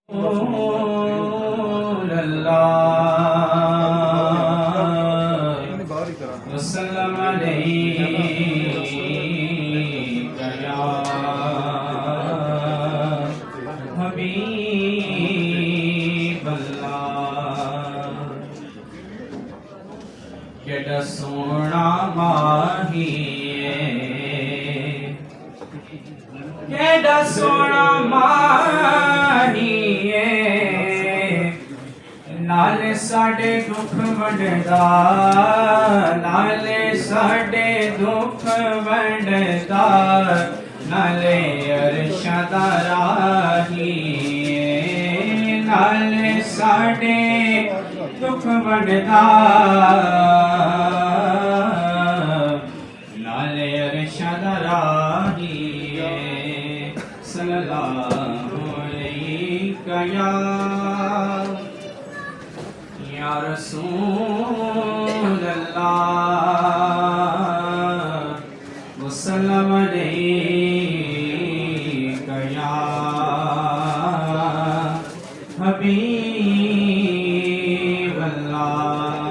رسول اللہ وسلم علیک یا حبیب اللہ کیڑا سونا ماہی کیڑا سونا ماہی نالے ساڈے دکھ ونڈدا نالے ساڈے دکھ ونڈدا نالے عرشاں دا راہی نالے ساڈے دکھ ونڈدا نالے عرشاں دا راہی صلی اللہ علیہ یا رسول اللہ وسلم علیک یا حبیب